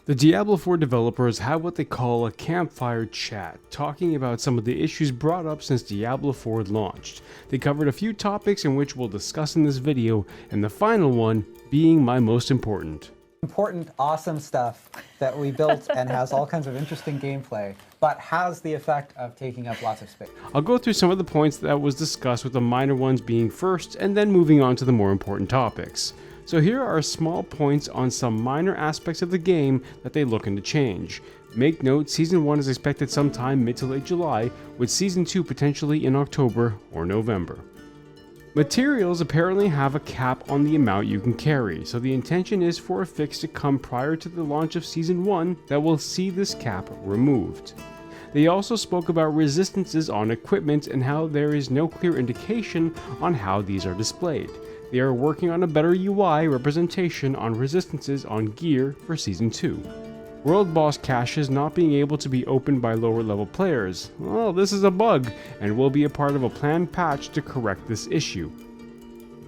The Diablo IV developers have what they call a Campfire chat, talking about some of the issues brought up since Diablo IV launched. They covered a few topics in which we'll discuss in this video, and the final one being my most important. Important, awesome stuff that we built and has all kinds of interesting gameplay, but has the effect of taking up lots of space. I'll go through some of the points that was discussed, with the minor ones being first, and then moving on to the more important topics. So here are small points on some minor aspects of the game that they looking to change. Make note, Season 1 is expected sometime mid to late July, with Season 2 potentially in October or November. Materials apparently have a cap on the amount you can carry, so the intention is for a fix to come prior to the launch of Season 1 that will see this cap removed. They also spoke about resistances on equipment and how there is no clear indication on how these are displayed. They are working on a better UI representation on resistances on gear for Season 2. World boss caches not being able to be opened by lower level players. Well, this is a bug and will be a part of a planned patch to correct this issue.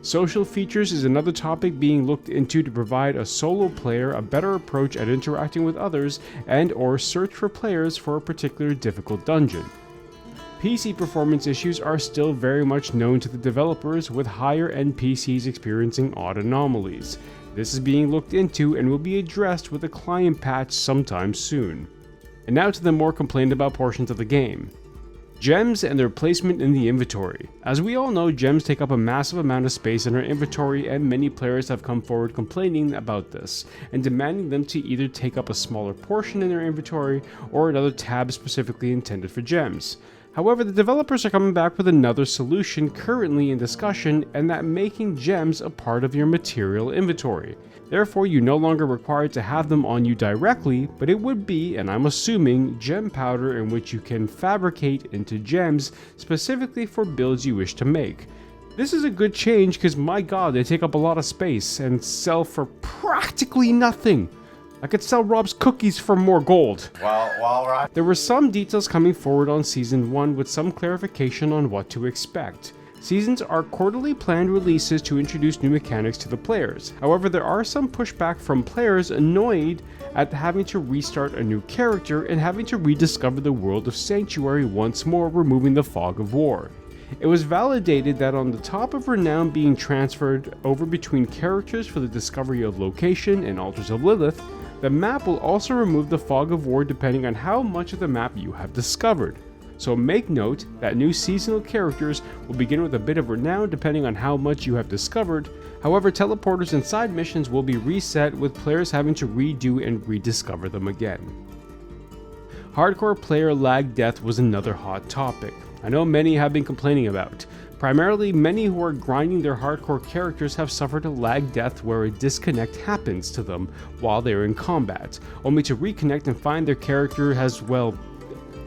Social features is another topic being looked into to provide a solo player a better approach at interacting with others and or search for players for a particular difficult dungeon. PC performance issues are still very much known to the developers, with higher end PCs experiencing odd anomalies. This is being looked into and will be addressed with a client patch sometime soon. And now to the more complained about portions of the game. Gems and their placement in the inventory. As we all know, gems take up a massive amount of space in our inventory, and many players have come forward complaining about this and demanding them to either take up a smaller portion in their inventory or another tab specifically intended for gems. However, the developers are coming back with another solution currently in discussion, and that making gems a part of your material inventory. Therefore, you're no longer required to have them on you directly, but it would be, and I'm assuming, gem powder in which you can fabricate into gems specifically for builds you wish to make. This is a good change because, my god, they take up a lot of space and sell for practically nothing. I could sell Rob's cookies for more gold. Right. There were some details coming forward on Season 1 with some clarification on what to expect. Seasons are quarterly planned releases to introduce new mechanics to the players. However, there are some pushback from players annoyed at having to restart a new character and having to rediscover the world of Sanctuary once more, removing the fog of war. It was validated that on the top of renown being transferred over between characters for the discovery of location and altars of Lilith, the map will also remove the fog of war depending on how much of the map you have discovered. So make note that new seasonal characters will begin with a bit of renown depending on how much you have discovered. However, teleporters and side missions will be reset, with players having to redo and rediscover them again. Hardcore player lag death was another hot topic. I know many have been complaining about. Primarily, many who are grinding their hardcore characters have suffered a lag death where a disconnect happens to them while they are in combat, only to reconnect and find their character has, well,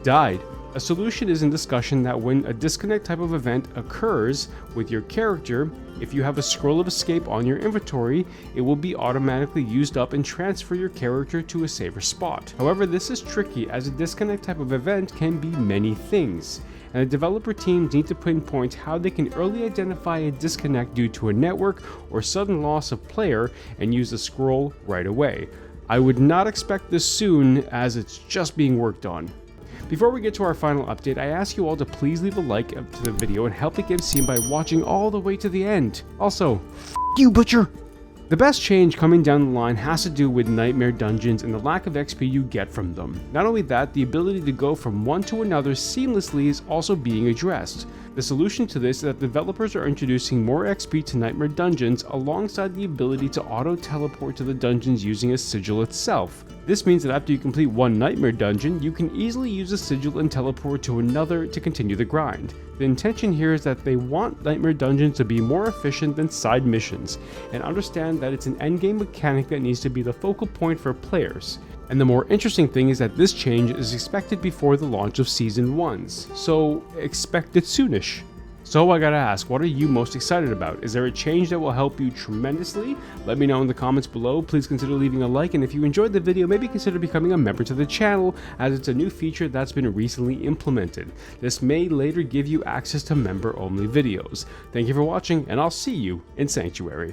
died. A solution is in discussion that when a disconnect type of event occurs with your character, if you have a scroll of escape on your inventory, it will be automatically used up and transfer your character to a safer spot. However, this is tricky as a disconnect type of event can be many things, and the developer teams need to pinpoint how they can early identify a disconnect due to a network or sudden loss of player and use the scroll right away. I would not expect this soon, as it's just being worked on. Before we get to our final update, I ask you all to please leave a like to the video and help it get seen by watching all the way to the end. Also, f*** you, Butcher! The best change coming down the line has to do with nightmare dungeons and the lack of XP you get from them. Not only that, the ability to go from one to another seamlessly is also being addressed. The solution to this is that developers are introducing more XP to nightmare dungeons alongside the ability to auto-teleport to the dungeons using a sigil itself. This means that after you complete one nightmare dungeon, you can easily use a sigil and teleport to another to continue the grind. The intention here is that they want nightmare dungeons to be more efficient than side missions, and understand that it's an endgame mechanic that needs to be the focal point for players. And the more interesting thing is that this change is expected before the launch of Season 1s, so expect it soonish. So I gotta ask, what are you most excited about? Is there a change that will help you tremendously? Let me know in the comments below. Please consider leaving a like, and if you enjoyed the video, maybe consider becoming a member to the channel, as it's a new feature that's been recently implemented. This may later give you access to member-only videos. Thank you for watching, and I'll see you in Sanctuary.